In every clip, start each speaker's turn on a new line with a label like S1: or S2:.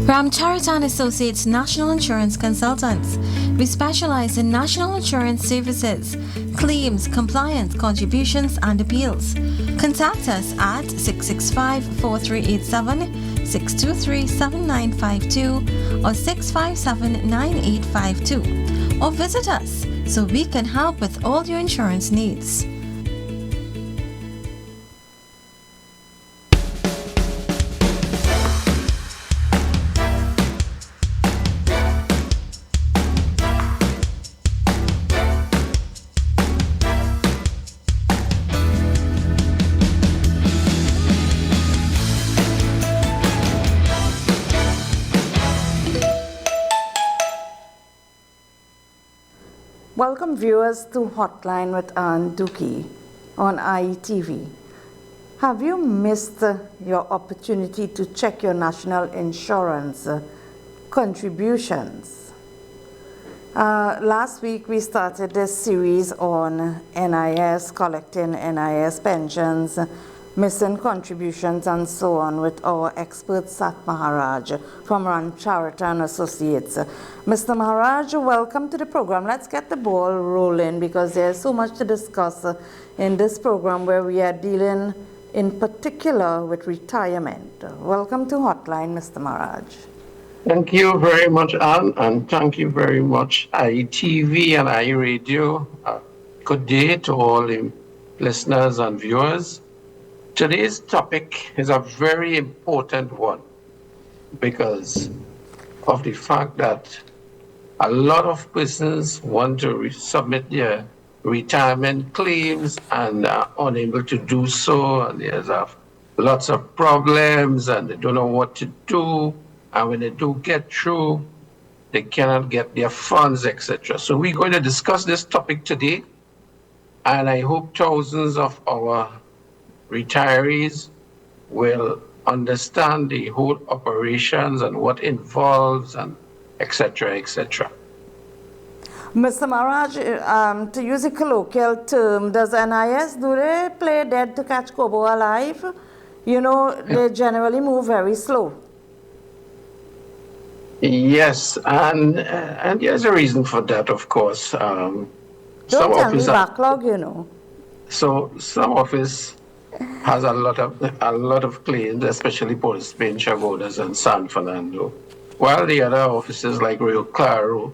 S1: Ram Charitan Associates National Insurance Consultants. We specialize in national insurance services, claims, compliance, contributions, and appeals. Contact us at 665-4387, 623-7952, or 657-9852. Or visit us so we can help with all your insurance needs.
S2: Welcome viewers to Hotline with Ann Dookie on IETV. Have you missed your opportunity to check your national insurance contributions? Last week we started this series on NIS, collecting NIS pensions, missing contributions and so on with our expert Sat Maharaj from Ram Charitan Associates. Mr. Maharaj, welcome to the program. Let's get the ball rolling because there's so much to discuss in this program where we are dealing in particular with retirement. Welcome to Hotline, Mr. Maharaj.
S3: Thank you very much, Anne, and thank you very much, IETV and iRadio. Good day to all the listeners and viewers. Today's topic is a very important one because of the fact that a lot of persons want to submit their retirement claims and are unable to do so, and there's lots of problems and they don't know what to do, and when they do get through, they cannot get their funds, etc. So we're going to discuss this topic today, and I hope thousands of our retirees will understand the whole operations and what involves and etc. etc.
S2: Mr. Maharaj, to use a colloquial term, does NIS, do they play dead to catch Kobo alive? You know, they generally move very slow.
S3: Yes, and there's a reason for that, of course.
S2: Don't tell me backlog, you know.
S3: So some office has a lot of claims, especially Port Spain, Chagodas, and San Fernando, while the other offices like Rio Claro,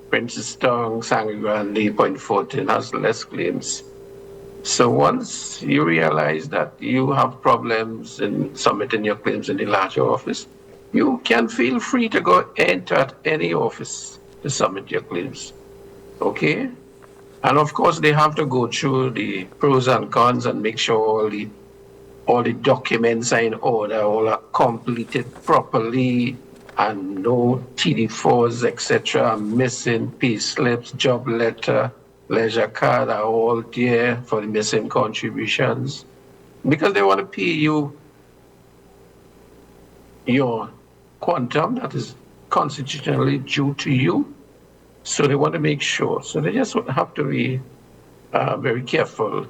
S3: Princess Town, Sangre Grande, Point Fortin has less claims. So once you realize that you have problems in submitting your claims in the larger office, you can feel free to go enter at any office to submit your claims. Okay? And of course, they have to go through the pros and cons and make sure all the documents are in order, all are completed properly, and no TD4s, etc., missing pay slips, job letter, leisure card are all there for the missing contributions, because they want to pay you your quantum that is constitutionally due to you. So they want to make sure. So they just have to be very careful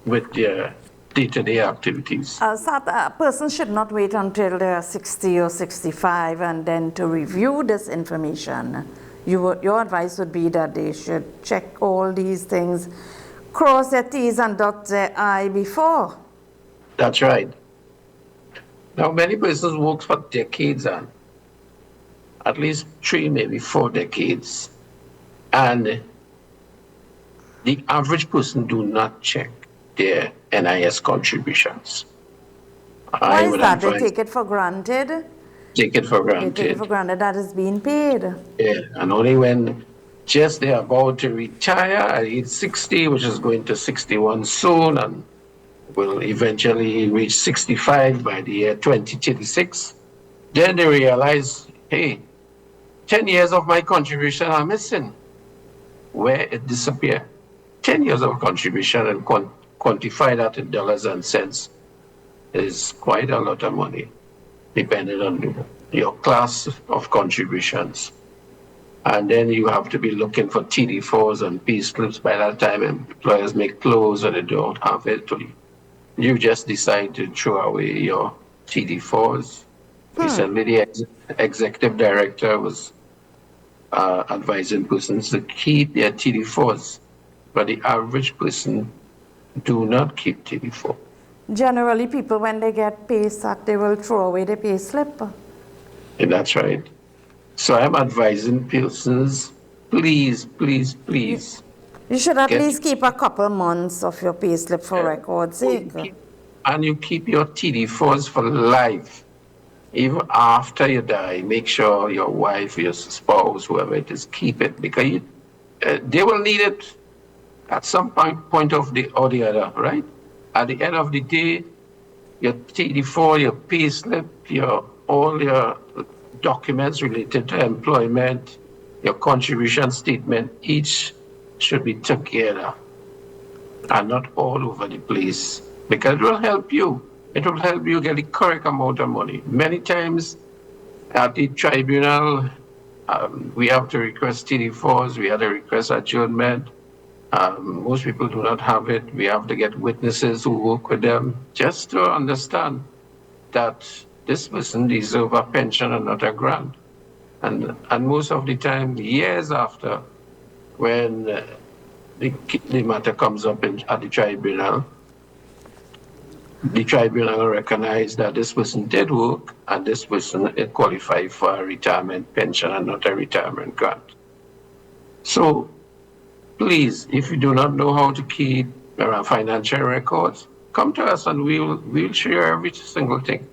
S3: with their day-to-day activities.
S2: A person should not wait until they are 60 or 65 and then to review this information. Your advice would be that they should check all these things, cross their T's and dot their I before.
S3: That's right. Now, many persons work for decades and at least 3, maybe 4 decades. And the average person do not check their NIS contributions.
S2: Why is that? They take it for granted?
S3: Take it for granted.
S2: They take it for granted that it's being paid.
S3: Yeah, and only when just they're about to retire at age 60, which is going to 61 soon, and will eventually reach 65 by the year 2036, then they realize, hey, 10 years of my contribution are missing. Where it disappeared. 10 years of contribution, and quantify that in dollars and cents is quite a lot of money, depending on your class of contributions. And then you have to be looking for TD4s and pay slips by that time employers may close or they don't have it. You just decide to throw away your TD4s Recently, the executive director was advising persons to keep their TD4s, but the average person do not keep TD4.
S2: Generally, people, when they get pay sat, they will throw away the pay slip.
S3: And that's right. So I'm advising persons, please, please, please,
S2: You should at
S3: get
S2: least keep a couple months of your pay slip for record's sake.
S3: and you keep your TD4s for life. Even after you die, make sure your wife, your spouse, whoever it is, keep it because they will need it at some point of the or the other, right? At the end of the day, your TD4, your pay slip, all your documents related to employment, your contribution statement, each should be together and not all over the place because it will help you. It will help you get the correct amount of money. Many times at the tribunal, we have to request TD4s, we have to request adjournment. Most people do not have it. We have to get witnesses who work with them just to understand that this person deserves a pension and not a grant. And most of the time, years after, when the matter comes up at the tribunal recognizes that this person did work and this person qualified for a retirement pension and not a retirement grant. So please, if you do not know how to keep financial records, come to us and we'll share every single thing.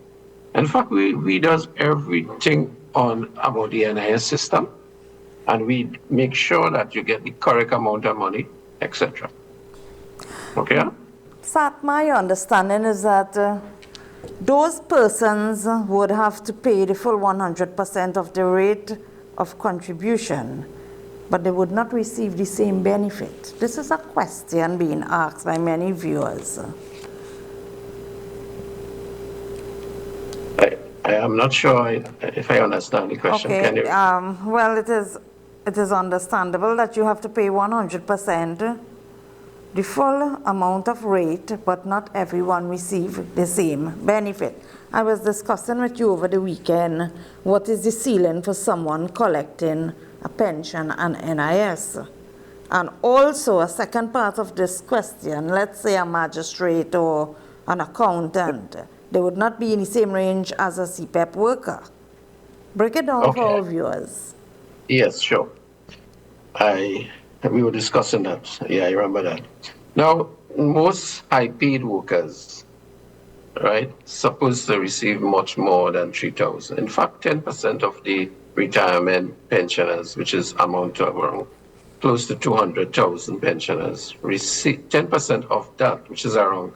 S3: In fact, we does everything about the NIS system, and we make sure that you get the correct amount of money, etc. Okay?
S2: Sat, my understanding is that those persons would have to pay the full 100% of the rate of contribution, but they would not receive the same benefit. This is a question being asked by many viewers.
S3: I am not sure if I understand the question.
S2: Okay,
S3: Can you?
S2: well, it is understandable that you have to pay 100% the full amount of rate, but not everyone receive the same benefit. I was discussing with you over the weekend what is the ceiling for someone collecting a pension and NIS. And also a second part of this question, let's say a magistrate or an accountant, they would not be in the same range as a CPEP worker. Break it down for our viewers.
S3: Yes, sure. We were discussing that. Yeah, I remember that. Now, most high-paid workers, right, supposed to receive much more than 3,000. In fact, 10% of the retirement pensioners, which is amount to around close to 200,000 pensioners, receive 10% of that, which is around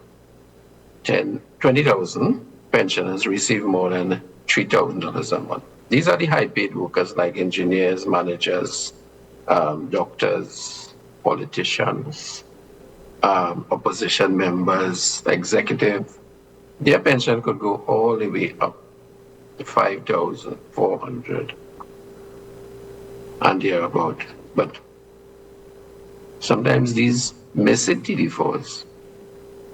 S3: 20,000 pensioners receive more than $3,000 a month. These are the high-paid workers like engineers, managers, doctors, politicians, opposition members, executive. Their pension could go all the way up to 5,400 and thereabout. But sometimes these missing TD4s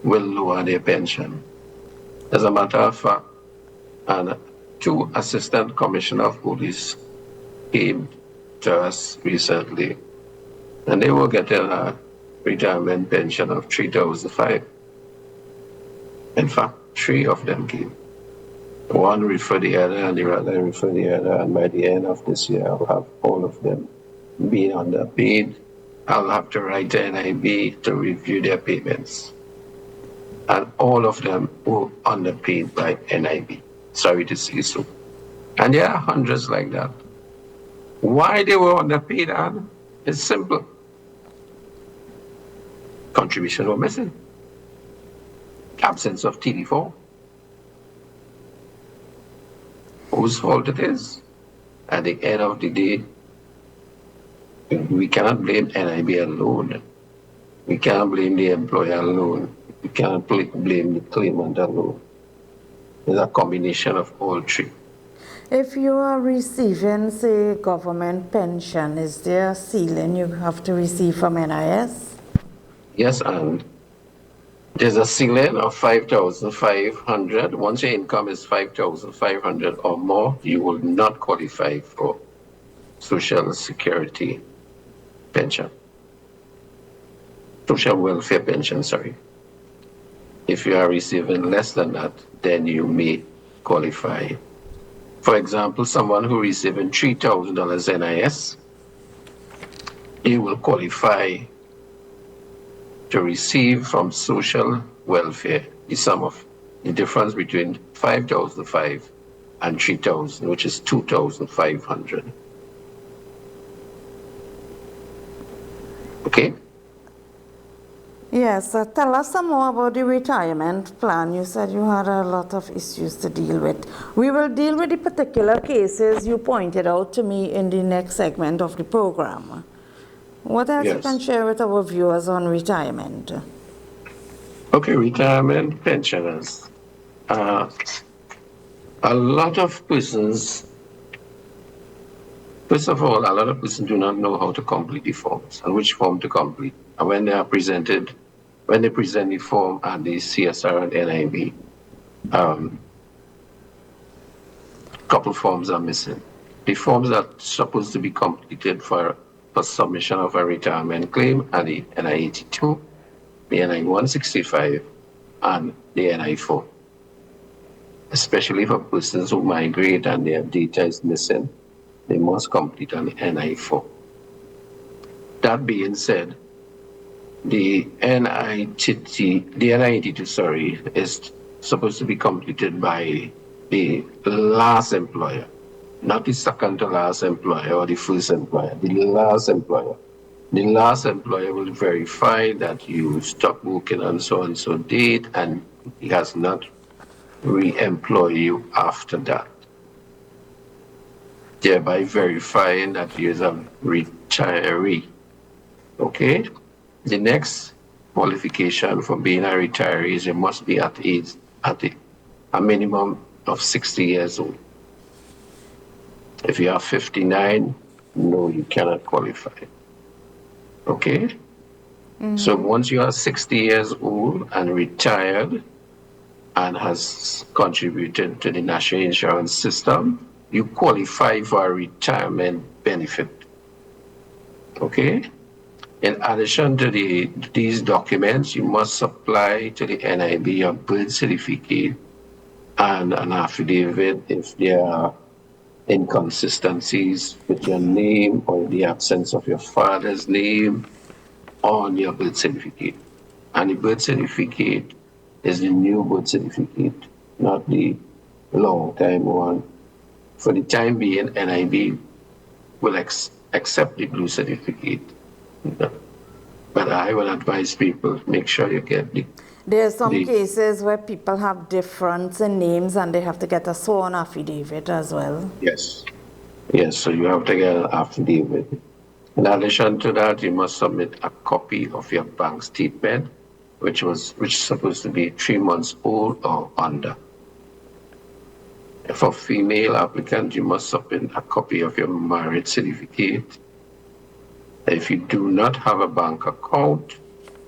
S3: will lower their pension. As a matter of fact, and 2 assistant commissioner of police came to us recently, and they were getting a retirement pension of 3,500. In fact, 3 of them came. One referred the other, and the other referred the other, and by the end of this year, I'll have all of them being underpaid. I'll have to write to NIB to review their payments. And all of them were underpaid by NIB. Sorry to say so. And there are hundreds like that. Why they were underpaid, Anne? It's simple. Contribution were missing. Absence of TD4. Whose fault it is? At the end of the day, we cannot blame NIB alone. We cannot blame the employer alone. We cannot blame the claimant alone. It's a combination of all 3.
S2: If you are receiving, say, government pension, is there a ceiling you have to receive from NIS?
S3: Yes, and There's a ceiling of 5,500. Once your income is 5,500 or more, you will not qualify for Social Security pension. Social welfare pension, sorry. If you are receiving less than that, then you may qualify. For example, someone who receiving $3,000 NIS, you will qualify to receive from social welfare the sum of the difference between 5,005 and 3,000, which is 2,500. Okay?
S2: Yes, tell us some more about the retirement plan. You said you had a lot of issues to deal with. We will deal with the particular cases you pointed out to me in the next segment of the program. What else you can
S3: Yes.
S2: share with our viewers on retirement?
S3: Okay, retirement pensioners. A lot of persons, first of all, a lot of persons do not know how to complete the forms and which form to complete. And when they present the form at the CSR and NIB, couple forms are missing. The forms that are supposed to be completed for submission of a retirement claim are the NI-82, the NI-165, and the NI-4. Especially for persons who migrate and their data is missing, they must complete an NI-4. That being said, the NI-82, is supposed to be completed by the last employer, not the second to last employer or the first employer, the last employer. The last employer will verify that you stopped working on so-and-so date and he has not re-employ you after that, thereby verifying that you are a retiree. Okay? The next qualification for being a retiree is you must be at a minimum of 60 years old. If you are 59, no, you cannot qualify. Okay? Mm-hmm. So once you are 60 years old and retired and has contributed to the national insurance system, you qualify for a retirement benefit. Okay? In addition to these documents, you must supply to the NIB your birth certificate and an affidavit if there are inconsistencies with your name or the absence of your father's name on your birth certificate. And the birth certificate is the new birth certificate, not the long time one. For the time being, NIB will accept the blue certificate. But I will advise people, make sure you get
S2: There are some cases where people have difference in names and they have to get a sworn affidavit as well.
S3: Yes. Yes, so you have to get an affidavit. In addition to that, you must submit a copy of your bank statement, which is supposed to be 3 months old or under. For female applicants, you must submit a copy of your marriage certificate. If you do not have a bank account,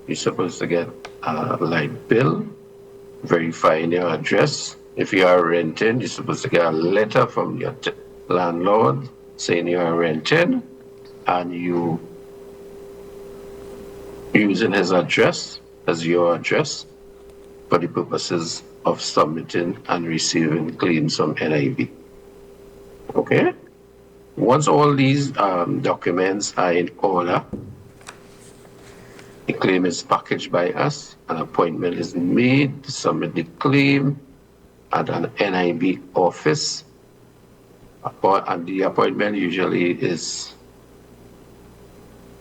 S3: you're supposed to get a light bill verifying your address. If you are renting, you're supposed to get a letter from your landlord saying you are renting and you using his address as your address for the purposes of submitting and receiving claims from NIB. Okay? Once all these documents are in order, the claim is packaged by us, an appointment is made to submit the claim at an NIB office, and the appointment usually is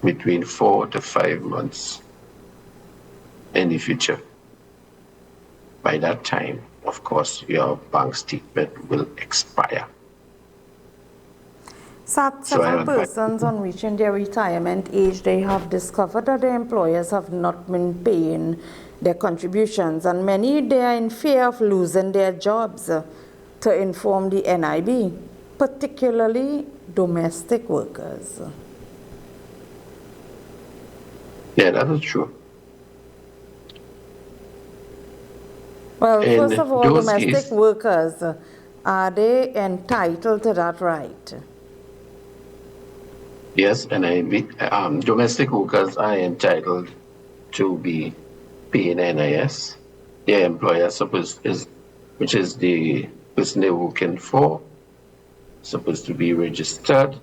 S3: between 4 to 5 months in the future. By that time, of course, your bank statement will expire.
S2: Several persons on reaching their retirement age, they have discovered that their employers have not been paying their contributions, and many they are in fear of losing their jobs to inform the NIB, particularly domestic workers.
S3: Yeah, that is true.
S2: Well, first
S3: In
S2: of all,
S3: those
S2: domestic
S3: cases,
S2: workers, are they entitled to that right?
S3: yes, domestic workers are entitled to be paying NIS. Their employer which is the person they're working for, supposed to be registered,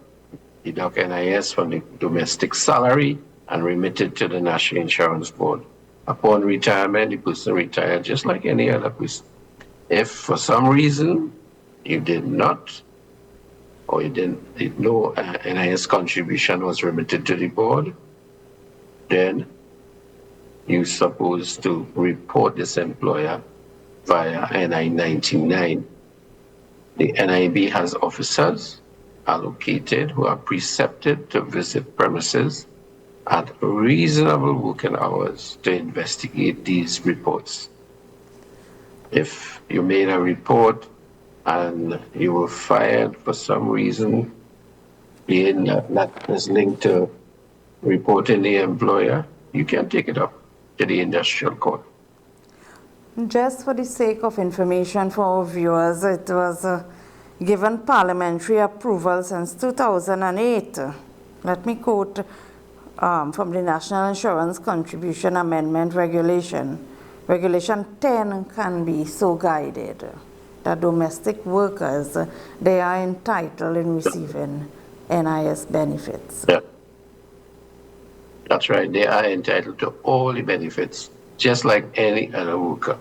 S3: deduct NIS from the domestic salary, and remit it to the National Insurance Board. Upon retirement, the person retired just like any other person. If for some reason you did not, or you didn't no NIS contribution was remitted to the board, then you're supposed to report this employer via NI 99. The NIB has officers allocated who are precepted to visit premises at reasonable working hours to investigate these reports. If you made a report and you were fired for some reason, being that is linked to reporting the employer, you can take it up to the industrial court.
S2: Just for the sake of information for our viewers, it was given parliamentary approval since 2008. Let me quote from the National Insurance Contribution Amendment Regulation. Regulation 10 can be so guided that domestic workers, they are entitled in receiving NIS benefits.
S3: Yeah. That's right. They are entitled to all the benefits, just like any other worker,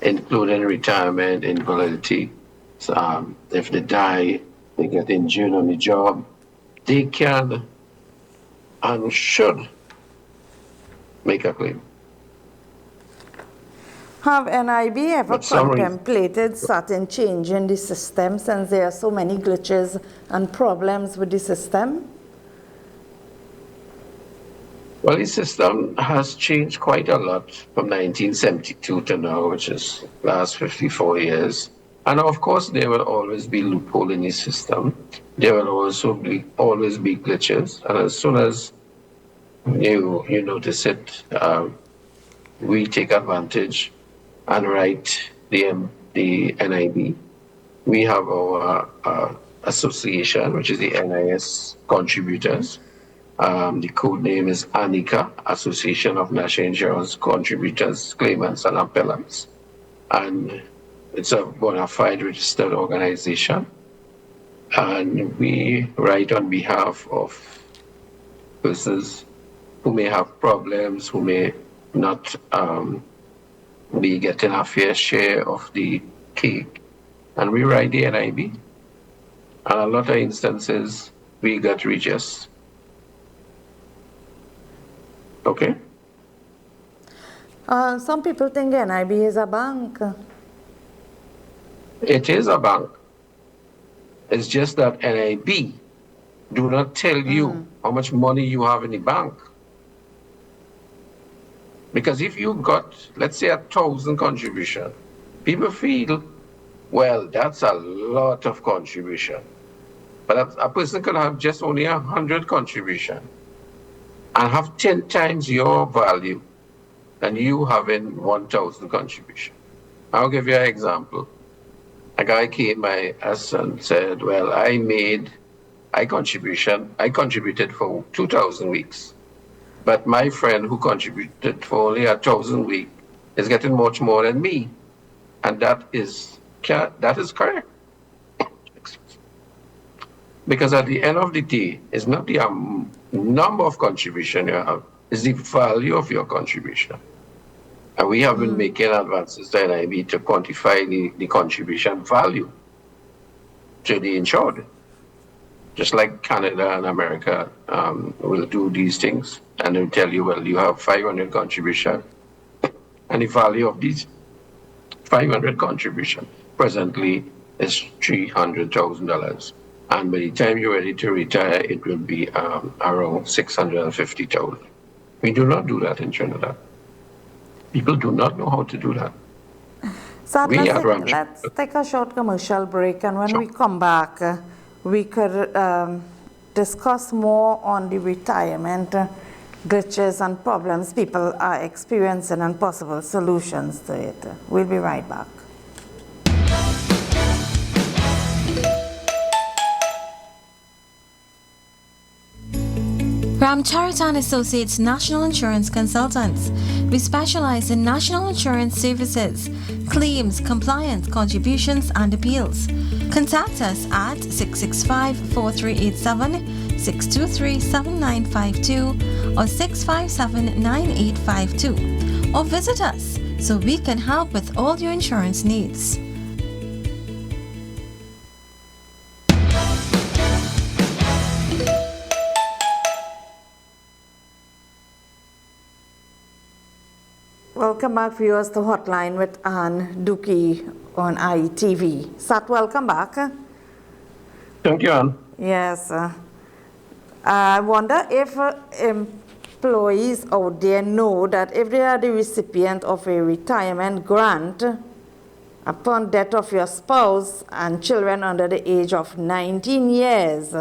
S3: including retirement, invalidity. So, if they die, they get injured on the job, they can and should make a claim.
S2: Have NIB ever
S3: But some reason-
S2: contemplated certain change in the system since there are so many glitches and problems with the system?
S3: Well, the system has changed quite a lot from 1972 to now, which is last 54 years. And of course, there will always be loophole in the system. There will also always be glitches. And as soon as you notice it, we take advantage and write the NIB. We have our association, which is the NIS contributors. The code name is ANICA, Association of National Insurance Contributors, Claimants and Appellants. And it's a bona fide registered organization. And we write on behalf of persons who may have problems, who may not be getting a fair share of the cake. And we write the NIB. And a lot of instances, we get redress. Okay.
S2: Some people think NIB is a bank.
S3: It is a bank. It's just that NIB do not tell you how much money you have in the bank. Because if you got, let's say, 1,000 contribution, people feel, well, that's a lot of contribution. But a person could have just only 100 contribution and have 10 times your value than you having 1,000 contribution. I'll give you an example. A guy came by us and said, well, I contributed for 2,000 weeks. But my friend who contributed for only 1,000 weeks is getting much more than me. And that is correct. Because at the end of the day, it's not the number of contribution you have, it's the value of your contribution. And we have been making advances to NIB to quantify the contribution value to the insured. Just like Canada and America will do these things, and they'll tell you, well, you have 500 contribution, and the value of these 500 contribution presently is $300,000. And by the time you're ready to retire, it will be around 650,000. We do not do that in Trinidad. People do not know how to do that.
S2: So let's take a short commercial break, and when we come back, we could discuss more on the retirement glitches and problems people are experiencing and possible solutions to it. We'll be right back.
S1: Ramcharan Associates National Insurance Consultants. We specialize in national insurance services, claims, compliance, contributions, and appeals. Contact us at 665-4387, 623-7952, or 657-9852. Or visit us so we can help with all your insurance needs.
S2: Welcome back, viewers, to Hotline with Ann Dookie on ITV. Sat, welcome back.
S3: Thank you, Ann.
S2: Yes. I wonder if employees out there know that if they are the recipient of a retirement grant upon death of your spouse and children under the age of 19 years,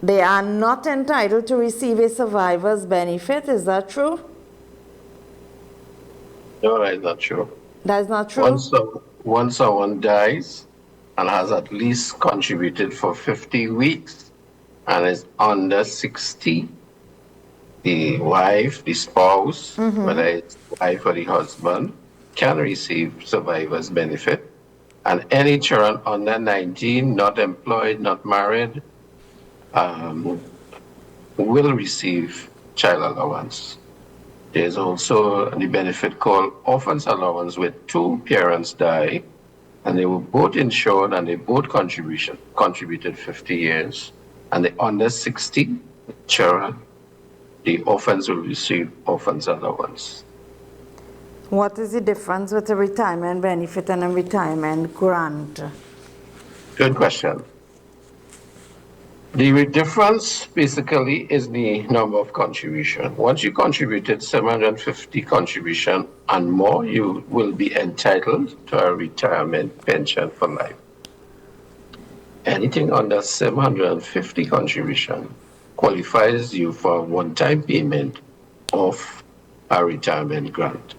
S2: they are not entitled to receive a survivor's benefit. Is that true?
S3: No, that's not true.
S2: That is not true?
S3: Once someone dies and has at least contributed for 50 weeks and is under 60, the wife, the spouse, whether it's the wife or the husband, can receive survivor's benefit. And any children under 19, not employed, not married, will receive child allowance. There's also the benefit called orphans allowance, where two parents die and they were both insured and they both contributed 50 years, and the under 60 children, the orphans will receive orphans allowance.
S2: What is the difference with a retirement benefit and a retirement grant?
S3: Good question. The difference basically is the number of contribution. Once you contributed 750 contribution and more, you will be entitled to a retirement pension for life. Anything under 750 contribution qualifies you for a one-time payment of a retirement grant.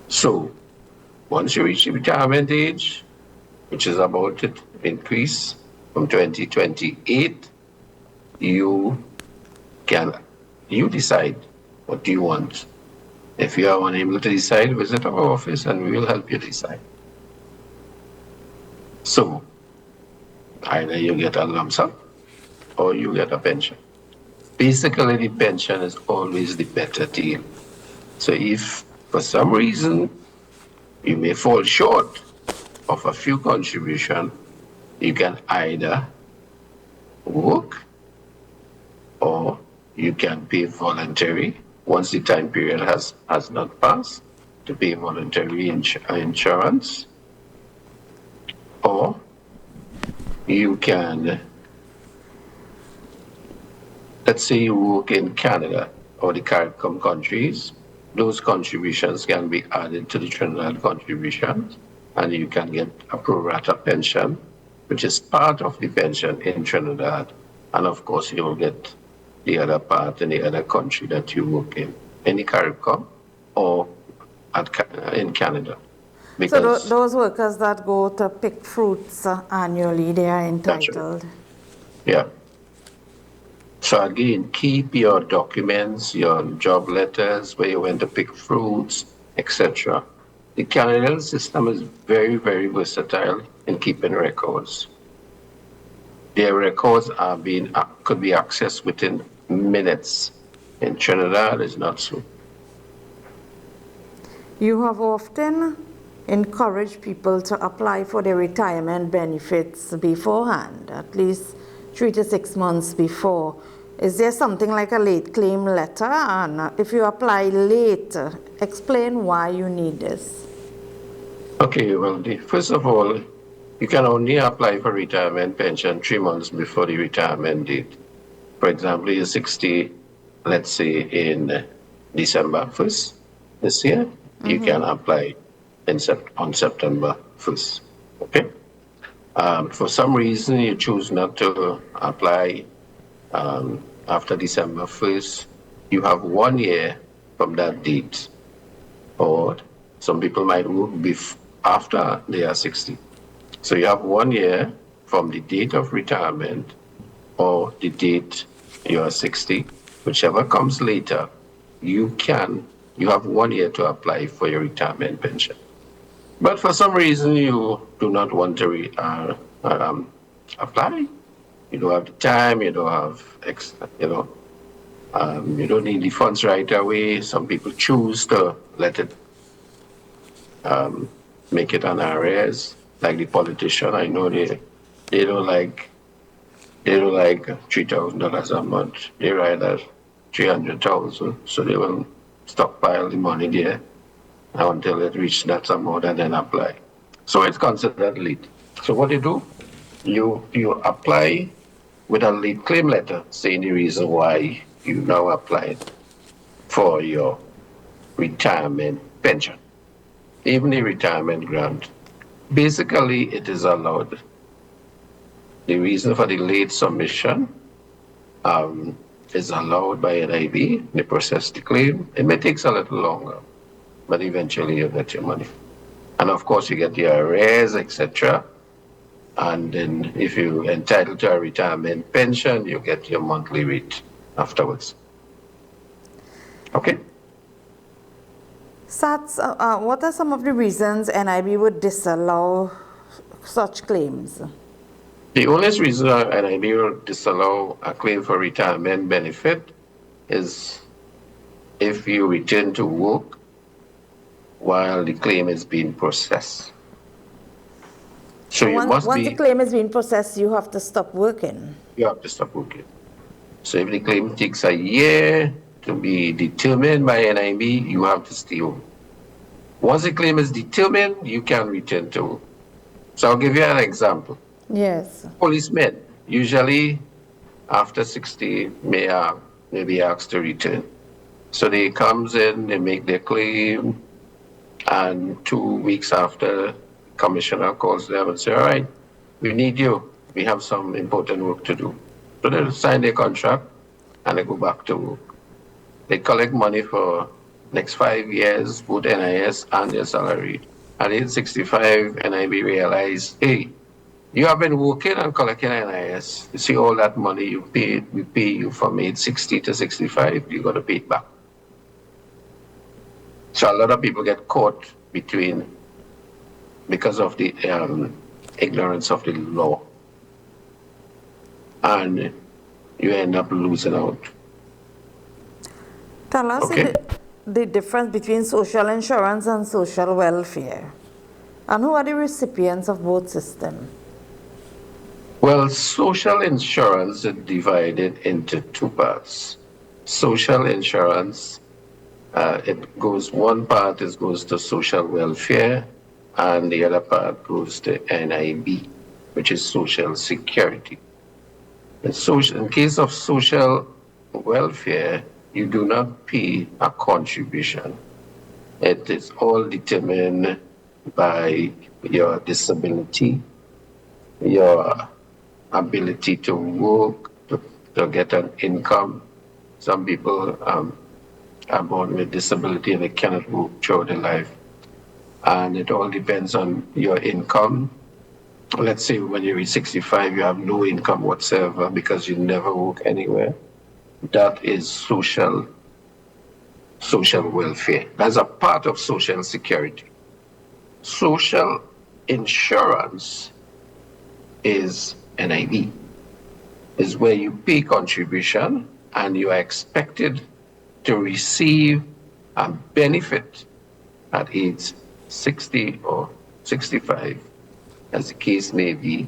S3: So once you reach the retirement age, which is about to increase from 2028, you decide what do you want. If you are unable to decide, visit our office and we will help you decide. So either you get a lump sum or you get a pension. Basically, the pension is always the better deal. So if for some reason you may fall short of a few contributions, you can either work or you can pay voluntary once the time period has not passed to pay voluntary insurance, or you can, let's say you work in Canada or the CARICOM countries, those contributions can be added to the Trinidad contributions and you can get a pro rata pension, which is part of the pension in Trinidad. And of course, you will get the other part in the other country that you work in the CARICOM or in Canada.
S2: So those workers that go to pick fruits annually, they are entitled?
S3: Yeah. So again, keep your documents, your job letters, where you went to pick fruits, etc. The Canadian system is very, very versatile in keeping records. Their records could be accessed within minutes. In Trinidad, it's not so.
S2: You have often encouraged people to apply for their retirement benefits beforehand, at least 3 to 6 months before. Is there something like a late claim letter? And if you apply late, explain why you need this.
S3: Okay, well, first of all, you can only apply for retirement pension 3 months before the retirement date. For example, you're 60, let's say in December 1st this year, you can apply on September 1st, okay? For some reason, you choose not to apply after December 1st, you have 1 year from that date. Or some people might work after they are 60. So you have 1 year from the date of retirement or the date you are 60, whichever comes later, you have 1 year to apply for your retirement pension. But for some reason, you do not want to apply. You don't have the time, you don't have, you don't need the funds right away. Some people choose to let it make it an arrears, like the politician. I know they don't like $3,000 a month. They rather 300,000, so they will stockpile the money there until it reaches that amount and then apply. So it's considered late. So what you do, you apply with a late claim letter saying the reason why you now applied for your retirement pension, even the retirement grant. Basically, it is allowed. The reason for the late submission is allowed by NIB. They process the claim. It may take a little longer, but eventually you get your money. And of course, you get your arrears, etc. And then if you're entitled to a retirement pension, you get your monthly rate afterwards. Okay?
S2: Sats, what are some of the reasons NIB would disallow such claims?
S3: The only reason NIB will disallow a claim for retirement benefit is if you return to work while the claim is being processed. So
S2: once the claim is being processed, you have to stop working.
S3: You have to stop working. So if the claim takes a year to be determined by NIB, you have to stay home. Once the claim is determined, you can return to work. So I'll give you an example.
S2: Yes.
S3: Policemen, usually after 60, may be asked to return. So they comes in, they make their claim, and 2 weeks after, commissioner calls them and say, all right, we need you. We have some important work to do. So they sign their contract and they go back to work. They collect money for next 5 years, both NIS and their salary. At age 65, NIB realized, hey, you have been working and collecting NIS. You see all that money you paid, we pay you from age 60 to 65, you got to pay it back. So a lot of people get caught because of the ignorance of the law. And you end up losing out.
S2: Tell us the difference between social insurance and social welfare. And who are the recipients of both systems?
S3: Well, social insurance is divided into two parts. Social insurance, one part goes to social welfare, and the other part goes to NIB, which is social security. In case of social welfare, you do not pay a contribution. It is all determined by your disability, your ability to work, to get an income. Some people are born with disability and they cannot work throughout their life. And it all depends on your income. Let's say when you reach 65, you have no income whatsoever because you never work anywhere. That is social welfare. That's a part of social security. Social insurance is NIB, is where you pay contribution and you are expected to receive a benefit at age 60 or 65, as the case may be,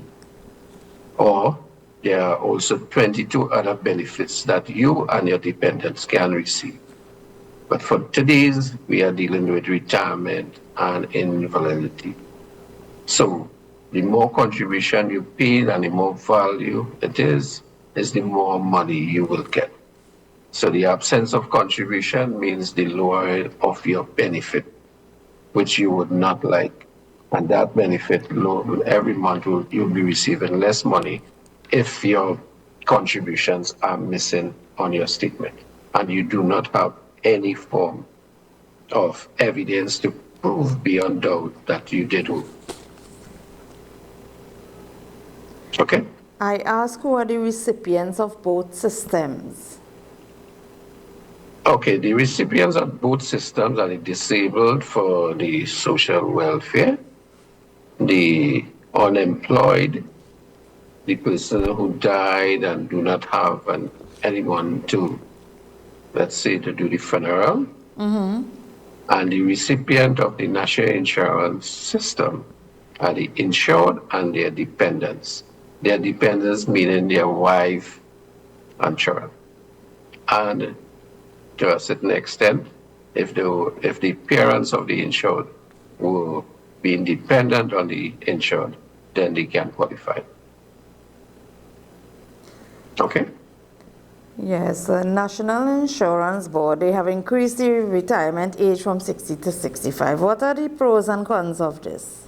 S3: or there are also 22 other benefits that you and your dependents can receive. But for today's, we are dealing with retirement and invalidity. So the more contribution you pay and the more value it is the more money you will get. So the absence of contribution means the lowering of your benefit, which you would not like. And that benefit every month you'll be receiving less money if your contributions are missing on your statement, and you do not have any form of evidence to prove beyond doubt that you did work. Okay?
S2: I ask who are the recipients of both systems.
S3: Okay, the recipients of both systems are the disabled for the social welfare, the unemployed, the person who died and do not have anyone to, let's say, to do the funeral, and the recipient of the national insurance system are the insured and their dependents. Their dependents meaning their wife and children. And to a certain extent, if the parents of the insured were being dependent on the insured, then they can qualify. Okay?
S2: Yes, the National Insurance Board, they have increased the retirement age from 60 to 65. What are the pros and cons of this?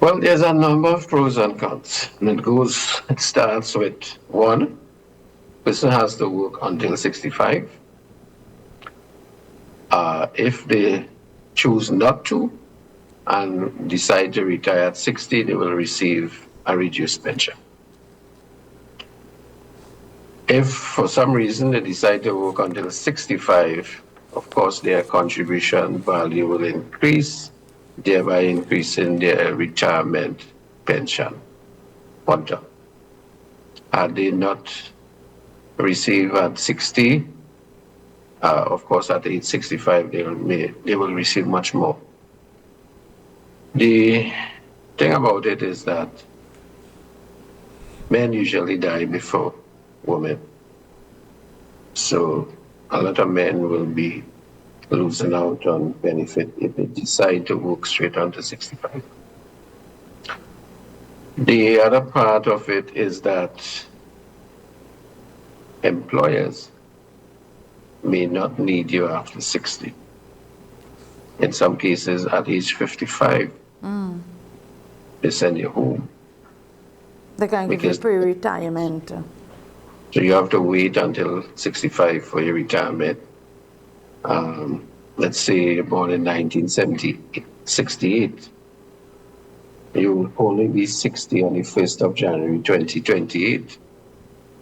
S3: Well, there's a number of pros and cons. And it starts with one, person has to work until 65. If they choose not to and decide to retire at 60, they will receive a reduced pension. If for some reason they decide to work until 65, of course their contribution value will increase, thereby increasing their retirement pension quantum. Had they not received at 60, of course at age 65 they will receive much more. The thing about it is that men usually die before women. So a lot of men will be losing out on benefit if they decide to work straight on to 65. The other part of it is that employers may not need you after 60. In some cases, at age 55, they send you home.
S2: They can give you pre-retirement.
S3: So you have to wait until 65 for your retirement. Let's say born in 1968, you will only be 60 on the 1st of January 2028.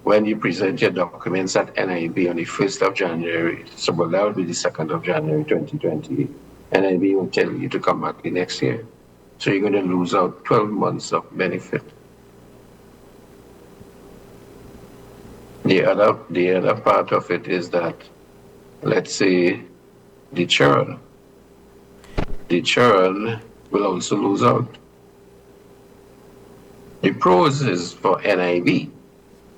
S3: When you present your documents at NIB on the 1st of January, so well, that will be the 2nd of January 2028. NIB will tell you to come back the next year. So you're going to lose out 12 months of benefit. The other part of it is that, let's say, the children will also lose out. The pros is for NIB.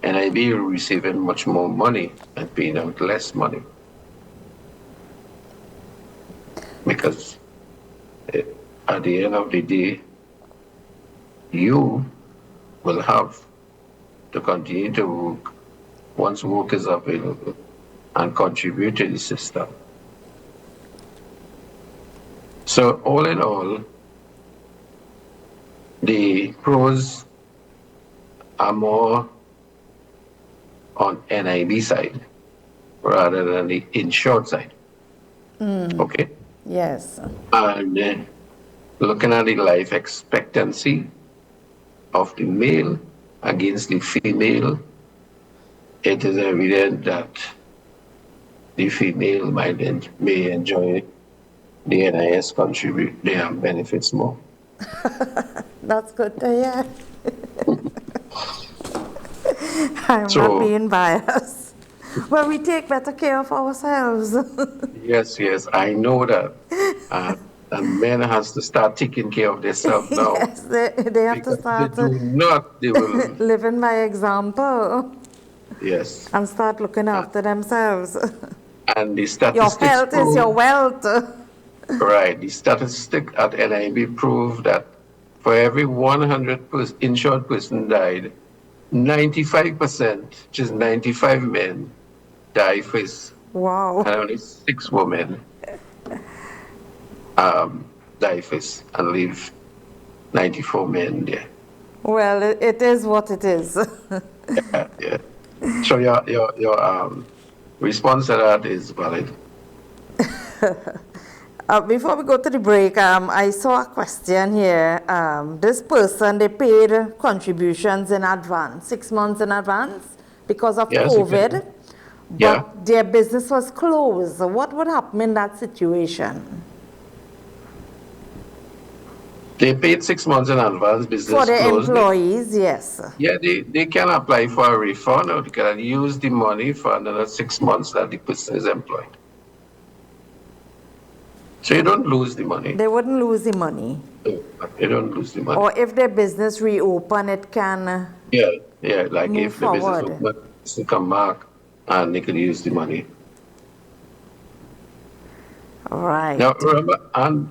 S3: NIB will receiving much more money and paying out less money. Because at the end of the day, you will have to continue to work once work is available and contribute to the system. So all in all, the pros are more on NIB side rather than the insured side. Okay?
S2: Yes.
S3: And looking at the life expectancy of the male against the female, it is evident that the female may enjoy the NIS their benefits more.
S2: That's good to hear. I'm not being biased. Well, we take better care of ourselves.
S3: Yes, I know that. And men has to start taking care of themselves now.
S2: Yes, they have to start
S3: If they do not, they will.
S2: living by example.
S3: Yes.
S2: And start looking after themselves.
S3: And the statistics
S2: Your health is your wealth.
S3: Right. The statistic at NIB proved that for every 100 insured person died, 95%, which is 95 men, die first.
S2: Wow.
S3: And only 6 women die first and leave 94 men there.
S2: Well, it is what it is.
S3: Yeah. So your response to that is valid.
S2: Before we go to the break, I saw a question here. This person, they paid contributions in advance, 6 months in advance, because of
S3: Yes, you can.
S2: COVID,
S3: Yeah.
S2: but their business was closed. What would happen in that situation?
S3: They paid 6 months in advance,
S2: For
S3: business
S2: the
S3: closed.
S2: employees, yes.
S3: Yeah, they can apply for a refund or they can use the money for another 6 months that the person is employed. So you don't lose the money.
S2: They wouldn't lose the money.
S3: You don't lose the money.
S2: Or if their business reopen, it can
S3: Yeah, like
S2: move
S3: if the business
S2: forward.
S3: will come back and they can use the money.
S2: Right.
S3: Now remember, and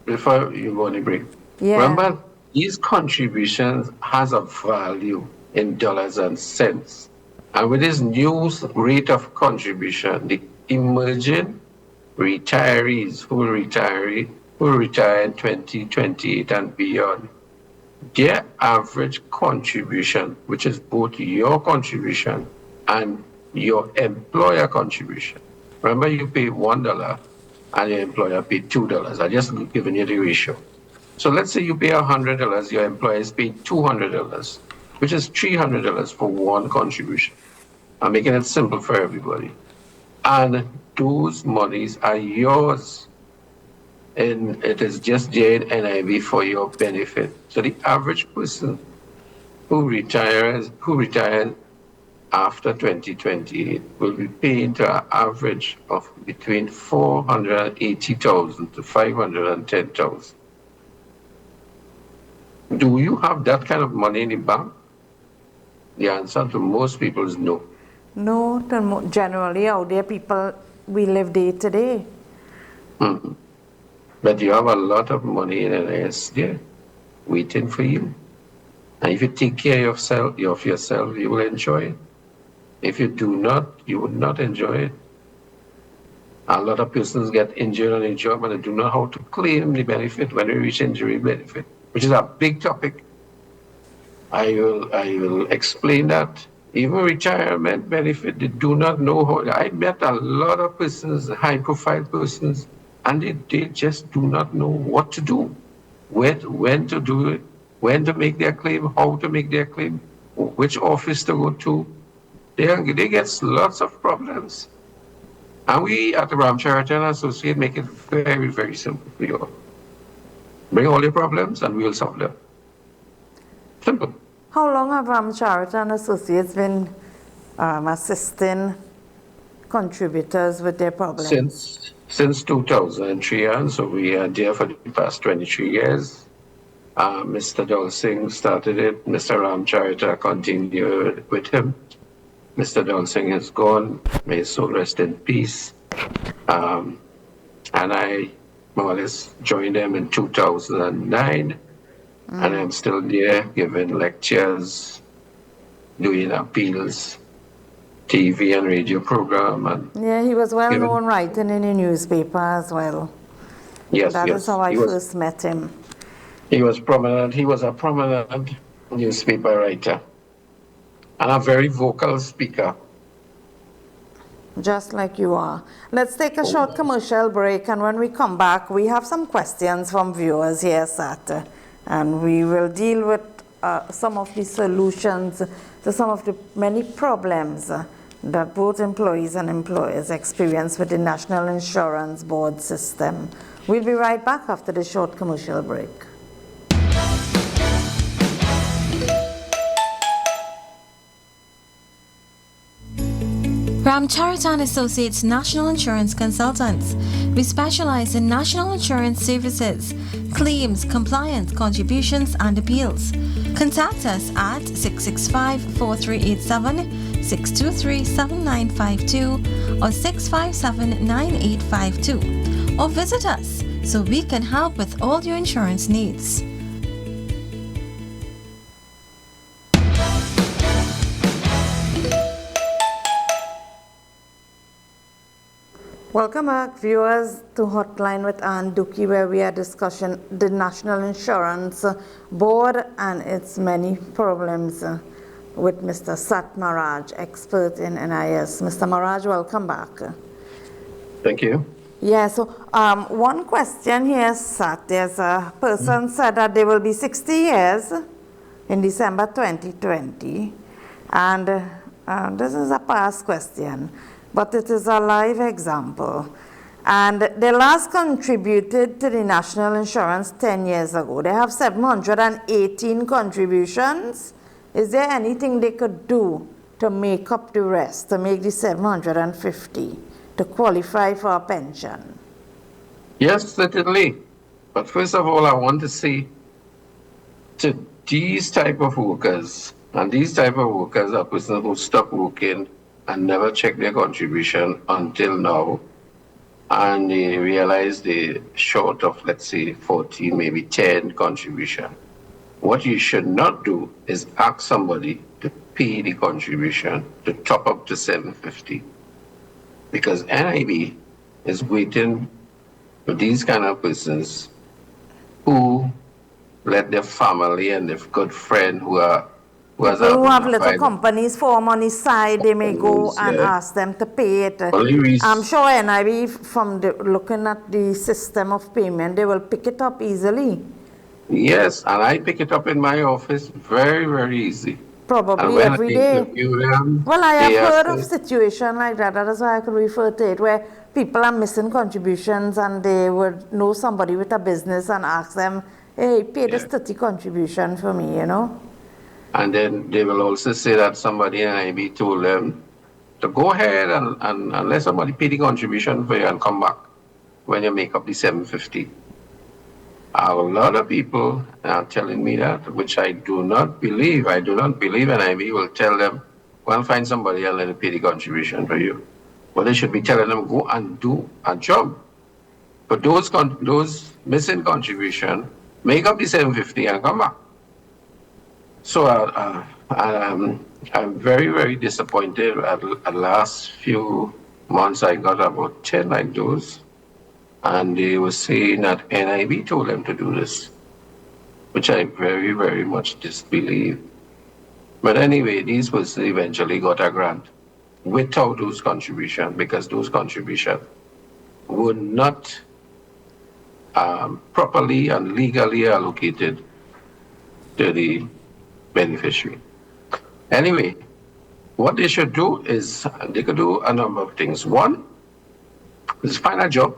S3: before you go on a break,
S2: Yeah.
S3: remember these contributions has a value in dollars and cents. And with this new rate of contribution, the emerging retirees who retire in 2028 and beyond, their average contribution, which is both your contribution and your employer contribution. Remember, you pay $1 and your employer pay $2. I just given you the ratio. So let's say you pay $100, your employer is paid $200, which is $300 for one contribution. I'm making it simple for everybody. And those monies are yours. And it is just there in NIB for your benefit. So the average person who retires after 2028 will be paying to an average of between 480,000 to 510,000. Do you have that kind of money in the bank? The answer to most people is no.
S2: No, generally out there, people, we live day to day.
S3: Mm-hmm. But you have a lot of money in NIS there waiting for you. And if you take care of yourself, you will enjoy it. If you do not, you would not enjoy it. A lot of persons get injured on a job and they do not know how to claim the benefit when they reach injury benefit, which is a big topic. I will explain that. Even retirement benefit, they do not know how. I met a lot of persons, high-profile persons, and they just do not know what to do, when to do it, when to make their claim, how to make their claim, which office to go to. They get lots of problems. And we at the Ram Charity and Associate make it very, very simple for you. Bring all your problems and we'll solve them. Simple.
S2: How long have Charity and Associates been assisting contributors with their problems?
S3: Since 2003, and so we are there for the past 23 years. Mr. Dol started it. Mr. Ram Charita continued with him. Mr. Dol is gone. May his soul rest in peace. And I more or less joined them in 2009. And I'm still there giving lectures, doing appeals, TV and radio program. And
S2: yeah, he was well known writing in the newspaper as well.
S3: Yes,
S2: That
S3: yes.
S2: is how I first met him.
S3: He was prominent. He was a prominent newspaper writer and a very vocal speaker.
S2: Just like you are. Let's take a short commercial break, and when we come back, we have some questions from viewers here, Sat, and we will deal with some of the solutions to some of the many problems that both employees and employers experience with the National Insurance Board system. We'll be right back after the short commercial break.
S1: Ram Charatan Associates National Insurance Consultants. We specialize in national insurance services, claims, compliance, contributions, and appeals. Contact us at 665-4387, 623-7952, or 657-9852. Or visit us so we can help with all your insurance needs.
S2: Welcome back, viewers, to Hotline with Ann Dookie, where we are discussing the National Insurance Board and its many problems with Mr. Sat Maharaj, expert in NIS. Mr. Maharaj, welcome back.
S3: Thank you.
S2: Yeah, so one question here, Sat. There's a person said that they will be 60 years in December 2020. And this is a past question, but it is a live example. And they last contributed to the national insurance 10 years ago. They have 718 contributions. Is there anything they could do to make up the rest, to make the 750, to qualify for a pension?
S3: Yes, certainly. But first of all, I want to say to these type of workers, and these type of workers are persons who stop working and never check their contribution until now, and they realize they're short of, let's say, 40, maybe 10 contribution. What you should not do is ask somebody to pay the contribution to top up to 750, because NIB is waiting for these kind of persons who let their family and their good friend who have
S2: little companies form on the side, they may go and ask them to pay it. I'm sure NIB, from looking at the system of payment, they will pick it up easily.
S3: Yes, and I pick it up in my office very, very easy.
S2: Probably every day. Well, I have heard of situation like that. That is why I could refer to it, where people are missing contributions and they would know somebody with a business and ask them, hey, pay this 30 contribution for me, you know.
S3: And then they will also say that somebody in IB told them to go ahead and let somebody pay the contribution for you and come back when you make up the 750. A lot of people are telling me that, which I do not believe. I do not believe NIB will tell them, well, find somebody and let them pay the contribution for you. Well, they should be telling them, go and do a job. But those missing contribution, make up the 750 and come back. So I'm very, very disappointed. At the last few months, I got about 10 like those. And they were saying that NIB told them to do this, which I very, very much disbelieve. But anyway, these persons eventually got a grant without those contributions, because those contributions were not properly and legally allocated to the beneficiary. Anyway, what they should do is they could do a number of things. One is find a job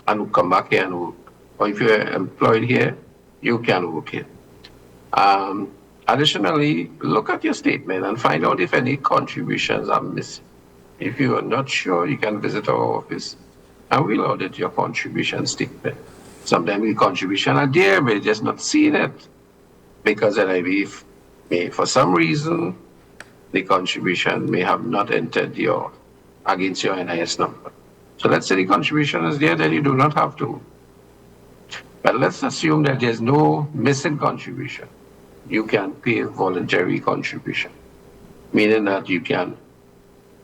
S3: and come back here and work. Or if you're employed here, you can work here. Additionally, look at your statement and find out if any contributions are missing. If you are not sure, you can visit our office and we'll audit your contribution statement. Sometimes the contribution are there, but you're just not seeing it because NIB may, for some reason, the contribution may have not entered against your NIS number. So let's say the contribution is there, then you do not have to. But let's assume that there's no missing contribution. You can pay voluntary contribution, meaning that you can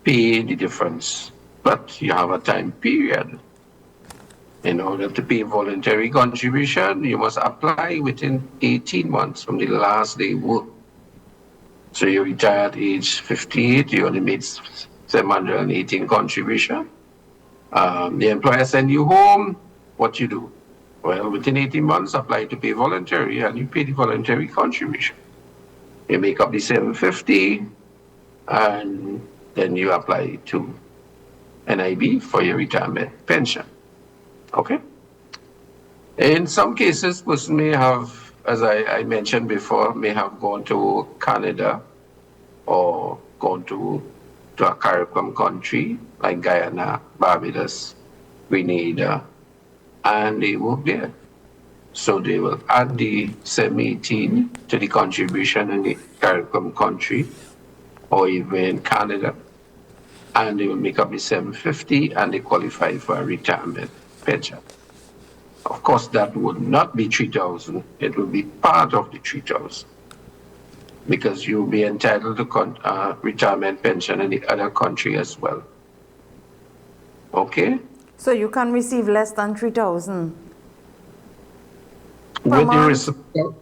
S3: pay the difference, but you have a time period. In order to pay voluntary contribution, you must apply within 18 months from the last day work. So you retire at age 58, you only made 718 contribution. The employer send you home, what you do? Well, within 18 months, apply to pay voluntary, and you pay the voluntary contribution. You make up the 750, and then you apply to NIB for your retirement pension. Okay? In some cases, person may have, as I mentioned before, may have gone to Canada or gone to a Caribbean country like Guyana, Barbados, Grenada, and they work there. So they will add the 718 to the contribution in the Caribbean country or even Canada, and they will make up the 750 and they qualify for a retirement pension. Of course, that would not be 3,000, it will be part of the 3,000. Because you'll be entitled to retirement pension in the other country as well. Okay?
S2: So you can receive less than 3,000 per
S3: With the
S2: month?
S3: reciprocal,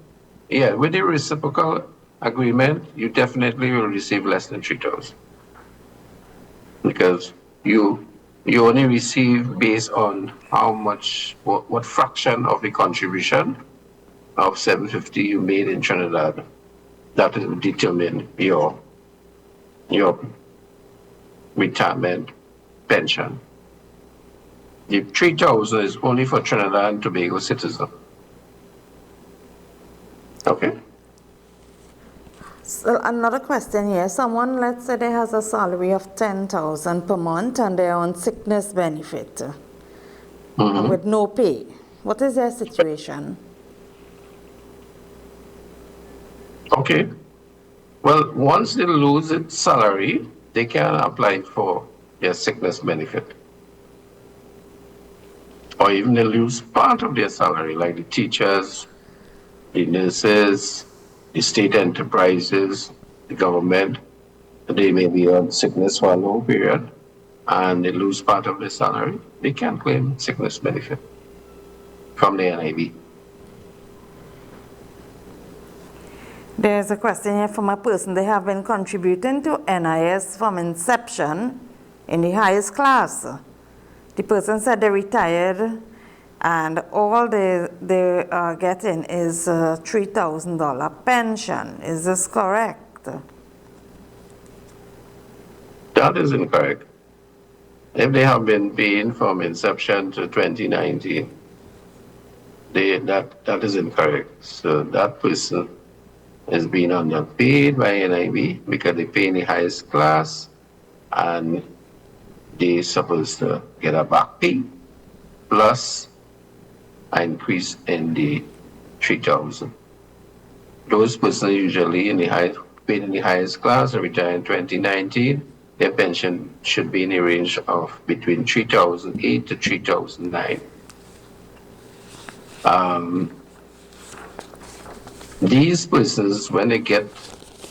S3: yeah, with the reciprocal agreement, you definitely will receive less than 3,000 because you you only receive based on how much, what fraction of the contribution of 750 you made in Trinidad. That will determine your retirement pension. The 3,000 is only for Trinidad and Tobago citizens. Okay.
S2: So another question here. Someone, let's say, they has a salary of 10,000 per month and they're on sickness benefit with no pay. What is their situation?
S3: Okay. Well, once they lose its salary, they can apply for their sickness benefit. Or even they lose part of their salary, like the teachers, the nurses, the state enterprises, the government. They may be on sickness for a long period and they lose part of their salary. They can claim sickness benefit from the NIB.
S2: There's a question here from a person. They have been contributing to NIS from inception in the highest class. The person said they retired and all they are getting is a $3,000 pension. Is this correct?
S3: That is incorrect. If they have been paying from inception to 2019, that is incorrect. So that person is being underpaid by NIB because they pay in the highest class and they're supposed to get a back pay plus an increase in the 3,000. Those persons usually paid in the highest class and retired in 2019. Their pension should be in the range of between 3,008 to 3,009. These persons, when they get,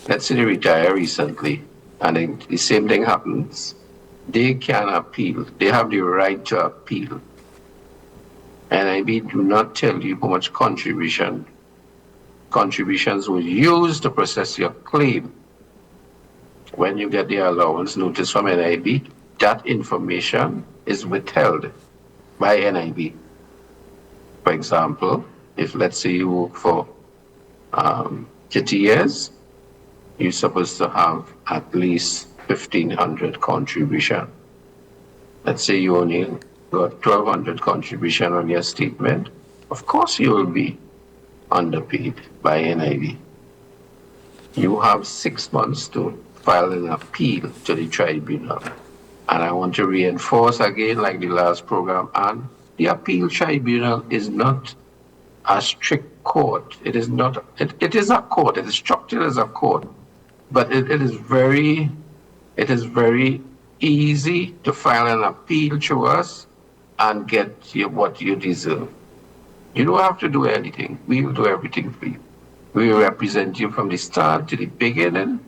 S3: let's say they retire recently, and the same thing happens, they can appeal. They have the right to appeal. And I do not tell you how much contributions will use to process your claim. When you get the allowance notice from NIB, that information is withheld by NIB. For example, if let's say you work for 30 years, you're supposed to have at least 1,500 contribution. Let's say you only got 1,200 contribution on your statement. Of course you will be underpaid by NIB. You have 6 months to file an appeal to the tribunal. And I want to reinforce again, like the last program, and the appeal tribunal is not a strict court. It is not, it is a court, it is structured as a court, but it is very easy to file an appeal to us and get what you deserve. You don't have to do anything. We will do everything for you. We will represent you from the start to the beginning,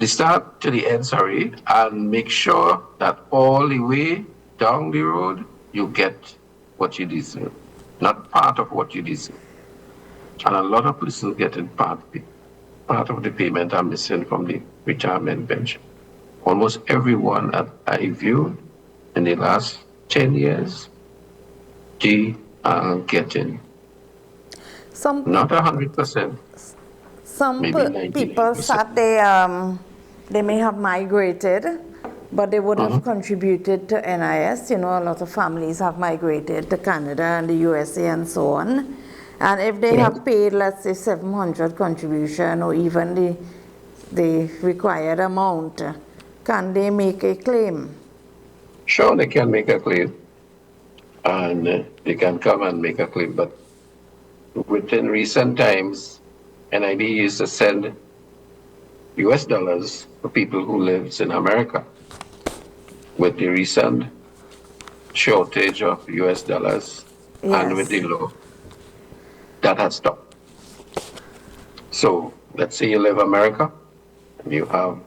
S3: the start to the end, sorry, and make sure that all the way down the road, you get what you deserve, not part of what you deserve. And a lot of persons getting part of the payment are missing from the retirement pension. Almost everyone that I viewed in the last 10 years, they are getting not 100%.
S2: Some people said they may have migrated, but they would have contributed to NIS. You know, a lot of families have migrated to Canada and the USA and so on. And if they have paid, let's say, 700 contribution or even the required amount, can they make a claim?
S3: Sure, they can make a claim. And they can come and make a claim. But within recent times, NIB used to send US dollars for people who lives in America. With the recent shortage of US dollars and with the law, that has stopped. So let's say you live in America and you have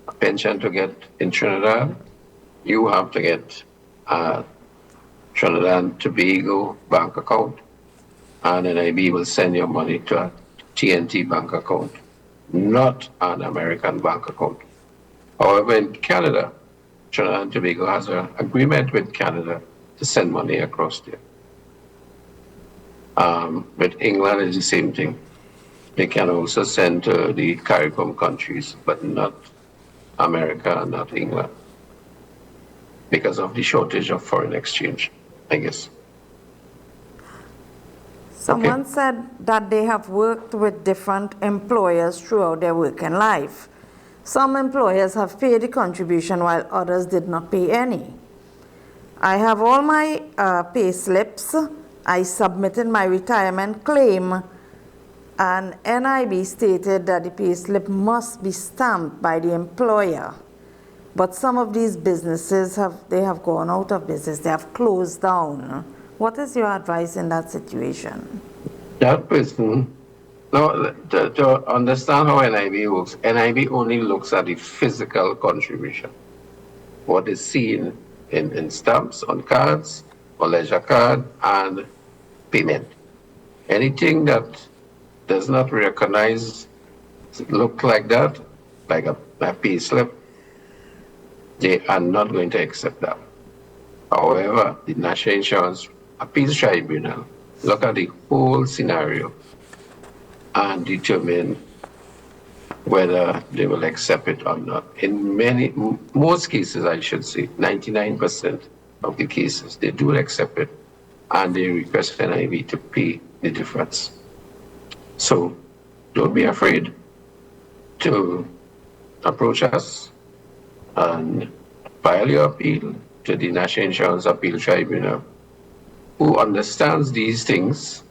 S3: a pension to get in Trinidad, you have to get Trinidad and Tobago bank account, and NIB will send your money to a TNT bank account, not an American bank account. However, in Canada, Trinidad and Tobago has an agreement with Canada to send money across there. With England, it's the same thing. They can also send to the CARICOM countries, but not America, not England, because of the shortage of foreign exchange, I guess.
S2: Someone said that they have worked with different employers throughout their working life. Some employers have paid the contribution while others did not pay any. I have all my pay slips. I submitted my retirement claim, and NIB stated that the pay slip must be stamped by the employer. But some of these businesses have gone out of business. They have closed down. What is your advice in that situation?
S3: That person, no, to understand how NIB works, NIB only looks at the physical contribution. What is seen in stamps, on cards, or leisure card, and payment. Anything that does not recognize, look like that, like a pay slip, they are not going to accept that. However, the National Insurance Appeals Tribunal look at the whole scenario and determine whether they will accept it or not. In most cases, I should say, 99% of the cases, they do accept it and they request NIB to pay the difference. So don't be afraid to approach us and file your appeal to the National Insurance Appeal Tribunal, who understands these things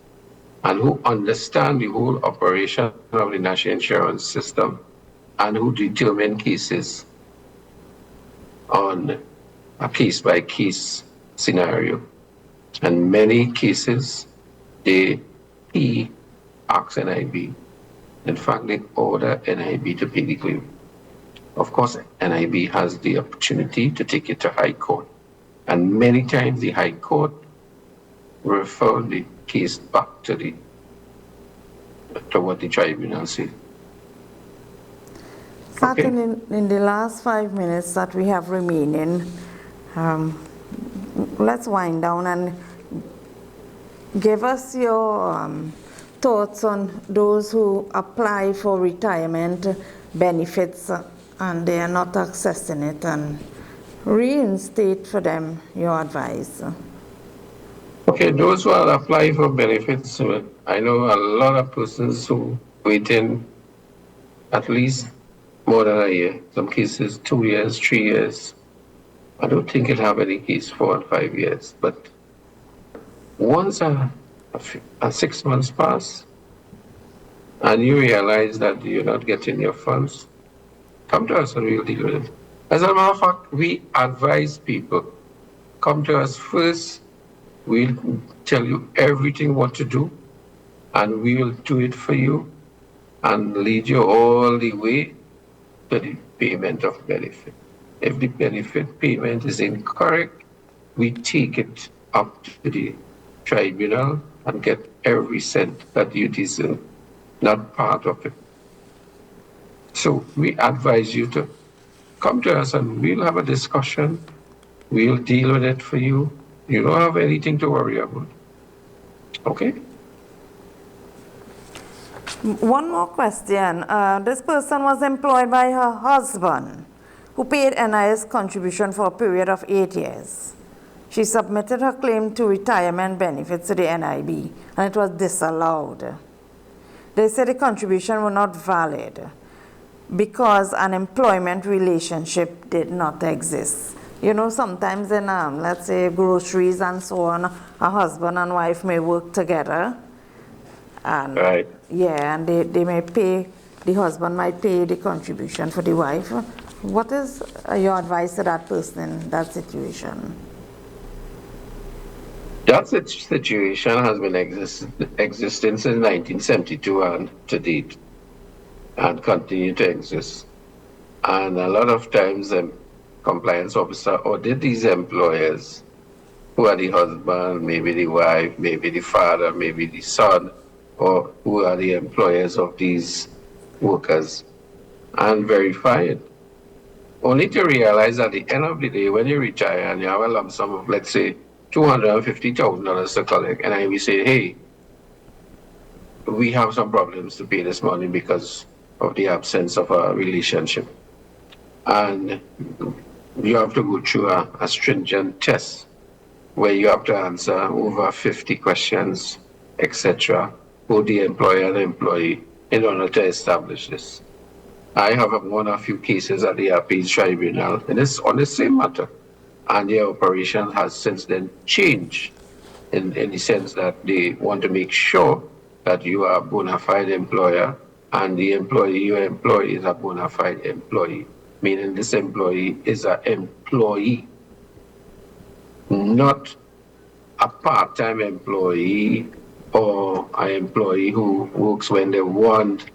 S3: and who understand the whole operation of the national insurance system and who determine cases on a case-by-case scenario. And many cases, he asks NIB. In fact, they order NIB to pay the claim. Of course, NIB has the opportunity to take it to High Court. And many times the High Court refer the case back to what the tribunal said.
S2: Satin, in the last 5 minutes that we have remaining, let's wind down and give us your thoughts on those who apply for retirement benefits and they are not accessing it, and reinstate for them your advice.
S3: Okay, those who are applying for benefits, I know a lot of persons who waiting at least more than a year, some cases 2 years, 3 years. I don't think it'll have any case 4 and 5 years, but once a 6 months pass and you realize that you're not getting your funds, come to us and we'll deal with it. As a matter of fact, we advise people, come to us first, we'll tell you everything what to do, and we will do it for you and lead you all the way to the payment of benefit. If the benefit payment is incorrect, we take it up to the tribunal and get every cent that you deserve, not part of it. So we advise you to come to us and we'll have a discussion. We'll deal with it for you. You don't have anything to worry about. Okay?
S2: One more question. This person was employed by her husband, who paid NIS contribution for a period of 8 years. She submitted her claim to retirement benefits to the NIB, and it was disallowed. They said the contribution was not valid because an employment relationship did not exist. You know, sometimes in, let's say, groceries and so on, a husband and wife may work together. And
S3: right.
S2: Yeah, and they may pay, the husband might pay the contribution for the wife. What is your advice to that person in that situation?
S3: That situation has been existing since 1972 and to date, and continue to exist. And a lot of times the compliance officer audit these employers who are the husband, maybe the wife, maybe the father, maybe the son, or who are the employers of these workers, and verify it. Only to realize at the end of the day, when you retire and you have a lump sum of, let's say, $250,000 to collect, and I will say, hey, we have some problems to pay this money because of the absence of a relationship. And you have to go through a stringent test where you have to answer over 50 questions, etc., both the employer and employee, in order to establish this. I have won a few cases at the appeals tribunal, and it's on the same matter. And the operation has since then changed in the sense that they want to make sure that you are a bona fide employer and the employee you employ is a bona fide employee, meaning this employee is an employee, not a part-time employee or an employee who works when they want,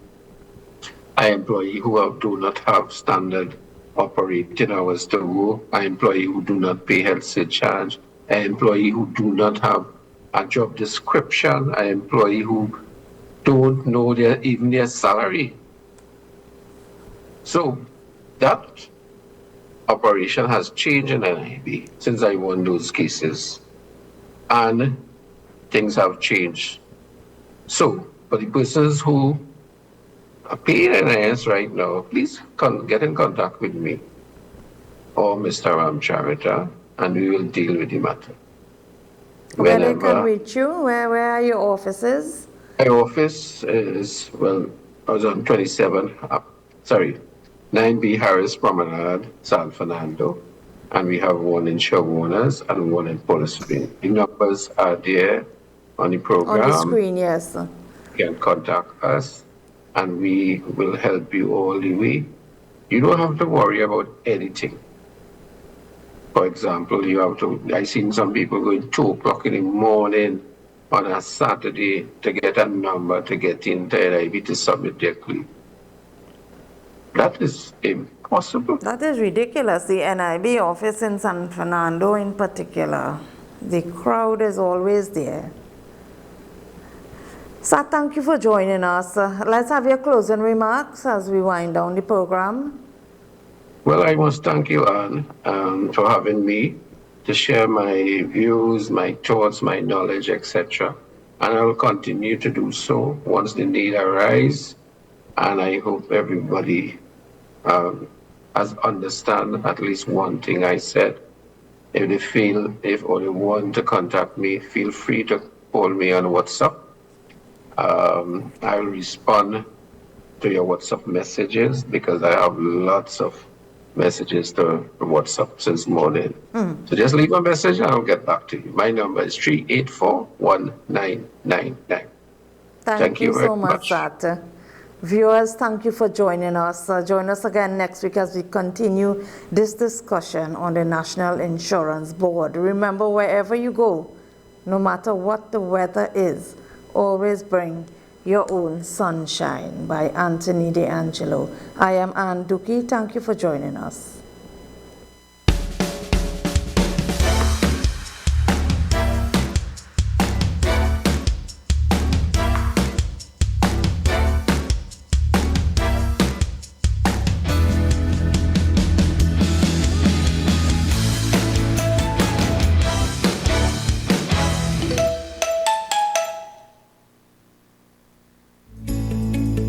S3: an employee who do not have standard operating hours to work, an employee who do not pay health surcharge, an employee who do not have a job description, an employee who don't know even their salary. So that operation has changed in NIB since I won those cases, and things have changed. So for the persons who are paying NIS right now, please get in contact with me or Mr. Ramcharita, and we will deal with the matter.
S2: Where they can reach you? Where are your offices?
S3: My office is, I was on 9B Harris Promenade, San Fernando, and we have one in Chaguanas and one in Police Spring. The numbers are there on the program.
S2: On the screen, yes.
S3: You can contact us, and we will help you all the way. You don't have to worry about anything. For example, I've seen some people going 2 o'clock in the morning on a Saturday to get a number to get into NIB to submit their claim. That is impossible.
S2: That is ridiculous. The NIB office in San Fernando in particular, the crowd is always there. Sir, thank you for joining us. Let's have your closing remarks as we wind down the program.
S3: Well, I must thank you, Anne, for having me to share my views, my thoughts, my knowledge, etc. And I will continue to do so once the need arises. And I hope everybody has understand at least one thing I said. If they want to contact me, feel free to call me on WhatsApp. I will respond to your WhatsApp messages because I have lots of messages to WhatsApp since morning. So just leave a message and I'll get back to you. My number is 384-1999.
S2: Thank you so much, Sat. Viewers, thank you for joining us. Join us again next week as we continue this discussion on the National Insurance Board. Remember, wherever you go, no matter what the weather is, always bring your own sunshine. By Anthony D'Angelo. I am Ann Duki. Thank you for joining us.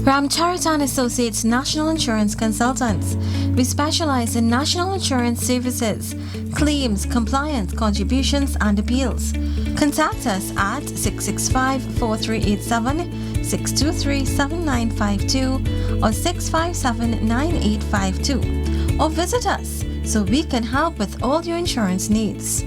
S1: Ramcharita & Associates National Insurance Consultants. We specialize in national insurance services, claims, compliance, contributions, and appeals. Contact us at 665-4387, 623-7952, or 657-9852. Or visit us so we can help with all your insurance needs.